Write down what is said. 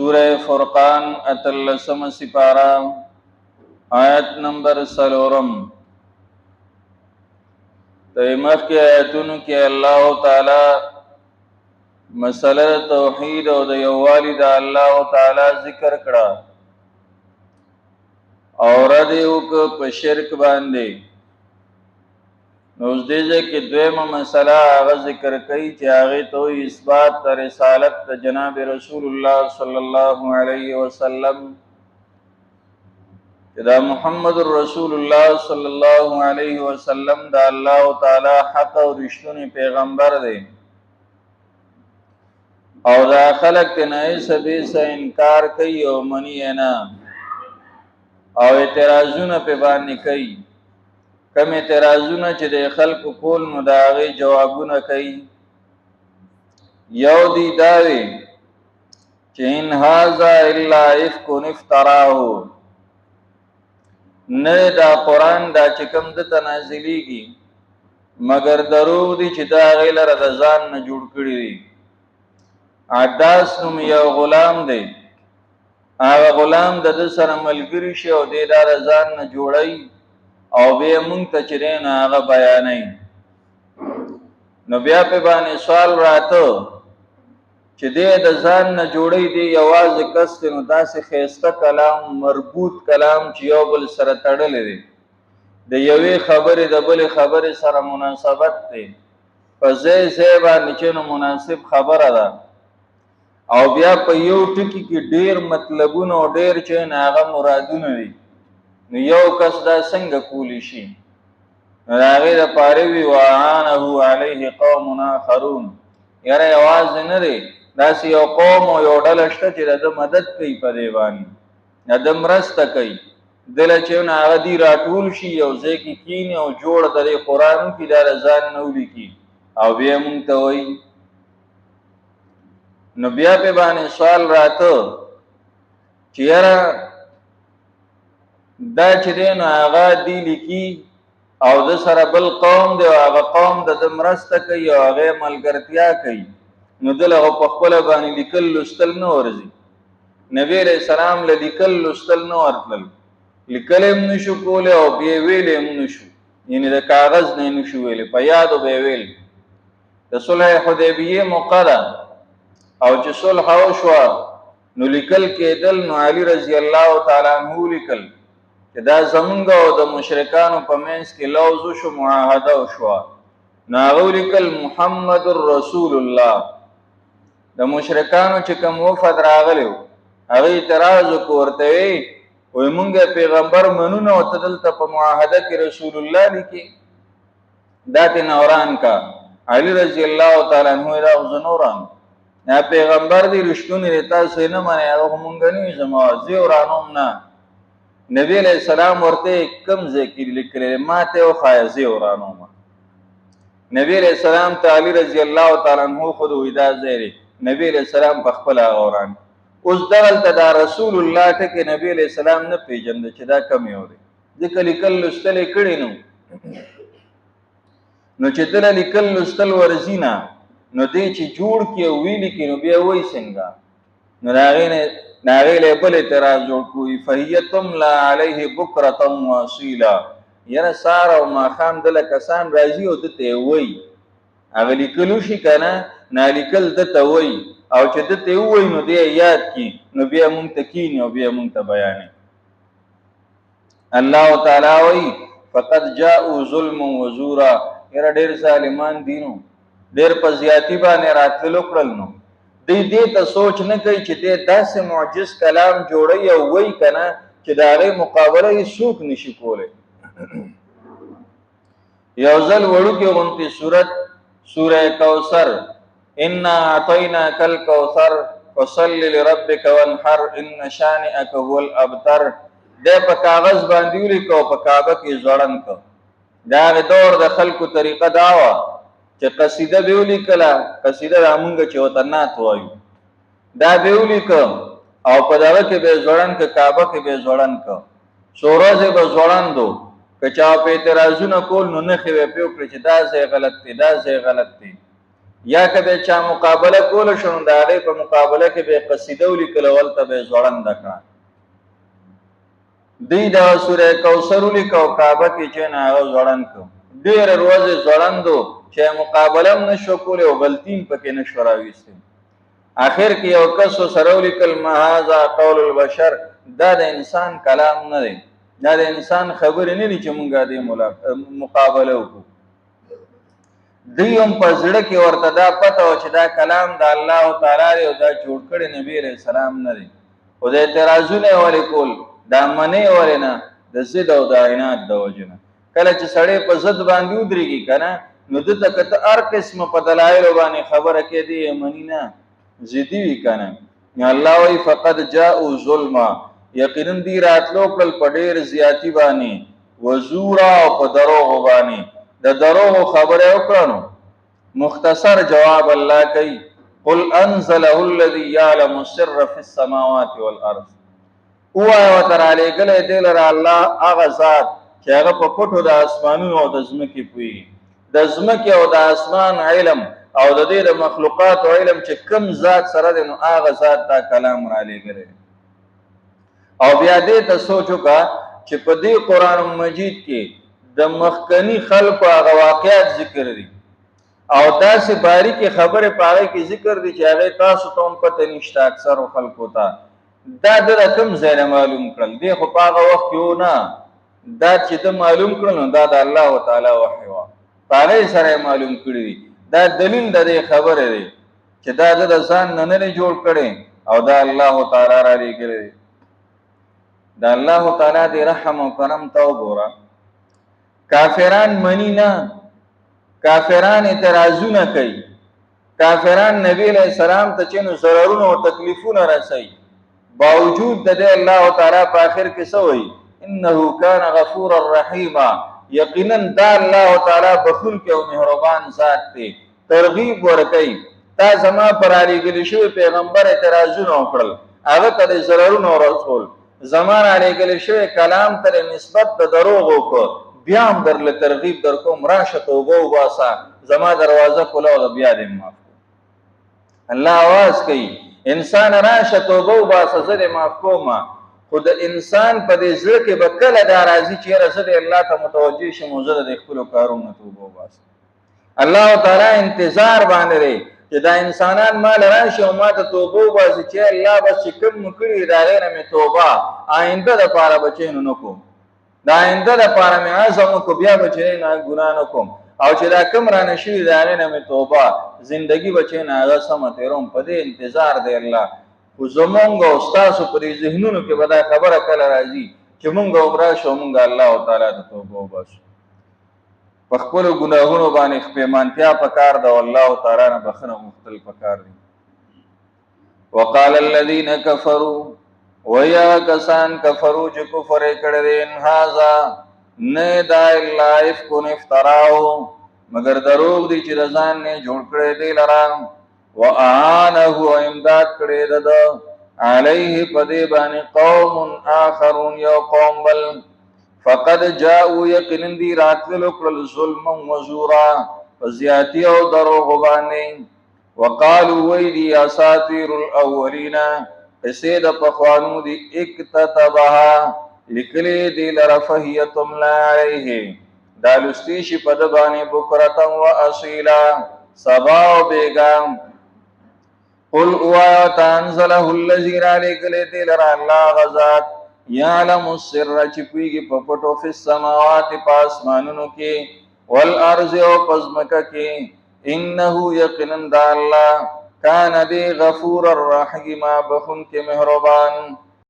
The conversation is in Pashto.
سورہ فرقان اتلسم سپارہ آیت نمبر سلورم تیمخ کی آیتونو کی اللہ تعالی مسئلہ توحید او د یووالی د الله تعالی ذکر کړه اور دیو کو په شرک باندې نو دې کې دویمه مسئله هغه ذکر کوي چې هغه ته اثبات د رسالت د جناب رسول الله صلی الله علیه وسلم دا محمد رسول الله صلی الله علیه وسلم دا الله تعالی حق او رښتونی پیغمبر دی او دا خلق نه سبه انکار کوي او منی نه او اعتراضونه په باندې کوي کم اعتراضونه چې د خلق کول نو دا غي جوابونه کوي یو دی داوی چې ان هاذا الا افک افتراه نه دا قران دا چې کوم د تنازلیږي مگر دروغ دي چې دا غي لره د ځان نه جوړ کړی دي عداس نوم یو غلام دی هغه غلام د سره ملګری شي او د ځان نه جوړي او به مونږ ته چرین هغه بیانای نو بیا په باندې سوال راته چې د ځان نه جوړی دی یوازې کس نو داسې خيسته کلام مربوط کلام چې یو بل سره تړلې دی د یوې خبرې د بل خبرې سره مناسبت دی په ځای باندې چې نو مناسب خبره ده او بیا په یو ټکی کې ډیر مطلبونه او ډیر چې هغه مرادونه دي نو یو کس دا څنګه کولی شي هغه د پاره وی وعانه علیه قوم اخرون یاره आवाज نه دی داس یو قوم او یو ډله شته چې د مدد کوي په دیوانی د مرسته کوي دله چې هغه دی راټول شي او ځکه کین او جوړ د قرآن کې د ځان نو لیکي او بیا مونږ ته وایي نو بیا په باندې سوال راته چې یاره دا چې دین هغه دی لیکي او د سره بل قوم دی او هغه قوم د مرسته کوي او هغه ملګرتیا کوي نو دلته په خپل باندې لیکل لستل نه ورزي نبی رسول الله لیکل لستل نه ورتل لیکل هم نشو کوله او بیا ویل هم نشو یعنی د کاغذ نه نشو ویل په یادو به ویل د صلح حدیبیه موقعه او چې صلح او شو نو لیکل کېدل نو علی رضی الله تعالی عنہ لیکل چې دا زمونږ او د مشرکانو په منځ کې لوز شو معاهده شو ناغو لیکل محمد رسول الله د مشرکانو چې کوم وفد راغلو هغه اعتراض ورته وی وای مونږ پیغمبر منو نو تدلته په معاهده کې رسول الله لیکي داتې نوران کا علی رضی الله تعالی عنہ دا زنوران یا پیغمبر دی رښتونی رتا سینه معنی هغه مونږ نه زموازي ورانوم نه نبی علیہ السلام ورته کم ذکر لیکل ماته او خایزه ورانوم نبی علیہ السلام تعالی رضی الله تعالی عنہ خود ودا زیری نبی علیہ السلام په خپل اوران اوس دغلته دا رسول الله ته کې نبی علیہ السلام نه پیژند چې دا کم یو دی ذکر لیکل لستل کړي نو چې دل لیکل لستل ورزینا نو دې چې جوړ کې ویل کې نو بیا وای څنګه نو ناغه له بل اعتراض جوړ کوي فهیتم لا علیه بکرة واصیلا یره سار او ما خام دل کسان راضی او ته وای هغه لیکلو شي کنه نالیکل دته وای او چې دته وای نو دې یاد کی نو بیا مونږ تکین او بیا مونږ ته بیان الله تعالی وای فقد جاءوا ظلم وزورا یره ډیر ظالمان دینو ډیر په زیاتی باندې راتلو کړل نو دې ته سوچ نه کوي چې دې داسې معجز کلام جوړي او وای کنه چې داغه مقابله یې څوک نشي کولای یو ځل وړو کې غونتی سوره کوثر ان اعطیناک الکوثر فصل لربک وانحر ان شانئک هو الابتر دې په کاغذ باندې ولیکو په کعبه کې ځوړن کو دا دور د خلکو طریقه داوا چې قصیده به ولیکلا قصیده رامونګه چې وطنات وایو دا به ولیکم او په دغه کې به ځوړن ک کعبه کې به ځوړن ک سورزه به ځوړن دو کچا په اعتراضونه کول نو نه خو په کړ چې دا ځای غلط دی دا ځای غلط دی یا کبه چا مقابله کول شون دا هغه په مقابله کې به قصیده ولیکل ولته به ځوړند کړه دی دا سوره کوثر لیکو کعبه کې چې نه هغه ځوړند کو ډیر روزه ځوړندو چې مقابله نشو کول او غلطین پکې نشو راويستي اخر کې یو کس سره ولیکل ما هاذا قول البشر دا د انسان کلام نه دی دا د انسان خبرې نه دي چې مونږه دې مقابله وکړو دیوم په زړه کې ورته دا پته و چې دا کلام د الله تعالی دی او دا جوړ کړی نبی علیہ السلام نه دی او د اعتراضونه ولې کول دا منې ولې نه د ضد او د عناد د وجنه کله چې سړی په ضد باندې ودرېږي کنه نو دته کته هر قسم په دلایل باندې خبره کې دی منی نه ضدی وی کنه الله وی فقد جاءوا ظلما یقینا دی راتلو کل په ډېر زیاتی باندې وزورا او په دروغ باندې د دروغ خبره وکړو مختصر جواب الله کوي قل انزله الذي يعلم السر في السماوات والارض او تر علی گله دل را الله هغه ذات چې هغه په پټو د اسمانونو او د ځمکې پوي د ځمکې او د اسمان علم او د دې د مخلوقات او علم چې کم ذات سره دی نو هغه ذات دا کلام را لګره او بیا دې ته سوچو کا چې په دې قران مجید کې د مخکنی خلق هغه واقعات ذکر دي او تاسو باریکي خبره پاره کې ذکر دي چې هغه تاسو ته هم پته نشته اکثر خلکو ته دا د رقم زره معلوم کړل دی خو هغه وخت یو نه دا چې ته معلوم کړل دا د الله تعالی وحی و پاره سره معلوم کړی دا دلیل د خبره دی چې دا د ځان نه نه جوړ کړي او دا الله تعالی را لګره دا الله تعالی دې رحم او کرم تو ګورا کافران منی نه کافران اعتراضونه کوي کافران نبی علیہ السلام ته چنو ضررونه او تکلیفونه رسي باوجود د الله تعالی په اخر کې سوې انه کان غفور الرحیم یقینا دا الله تعالی بخون کې او مهربان ذات دی ترغیب ورکړي تا زما پر علی ګل شو پیغمبر اعتراضونه وکړل هغه ته ضررونه رسول زمان علی ګل شو کلام ته نسبت د دروغ وکړ بیا هم در له ترغیب در کوم راشه توبه وباسا زما دروازه کوله او بیا دې معاف الله आवाज کوي انسان راشه توبه وباسا زه دې معاف کوم خود انسان په دې ځل کې بکله د راضي چې رسول الله ته متوجي شي موزه د خپل کارونو توبه وباسا الله تعالی انتظار باندې چې دا انسانان مال راشي او ما ته توبه وباسي چې الله بس کوم کړی دا غیر مې توبه آینده د پاره بچینو نکوم دا آینده د پاره مې اعظم کو بیا بچی نه ګنا نه کوم او چې دا کم را نشي دا غیر مې توبه زندگی بچی نه هغه سم تیروم په دې انتظار دی الله خو زمونږ او تاسو په ذهنونو کې به دا خبره کله راځي چې مونږ عمره شو مونږ الله تعالی ته توبه وباسو په خپل ګناهونو باندې خپېمانتیا پکار ده والله تعالی نه بخنه مختلف پکار دي وقال الذين كفروا ويا کسان کفرو چې کفر کړي ان هاذا نه دا الا افکن افتراو مگر دروغ دي چې رضان نه جوړ کړي دي لرام واعانه امداد کړي ده عليه پدې باندې قوم اخرون یو قوم بل فقد جاءوا يقينا دي راتل کړل ظلم و زورا وزياتي او دروغ باندې وقالوا ويدي اساطير الاولين اسید پخوانو دی اکتتبها لکلی دی لرفهیتم لا علیه دالستیشی پدبانی بکرتم و اصیلا سبا و بیگام قل اوایت انزله اللذی را لکلی دی لر اللہ غزات یعلم السر چپویگی پپٹو فی السماوات پاسمانونو کی والارض و پزمکا کی انہو یقنن دا اللہ کان دی غفور الرحیم بخون کے مہربان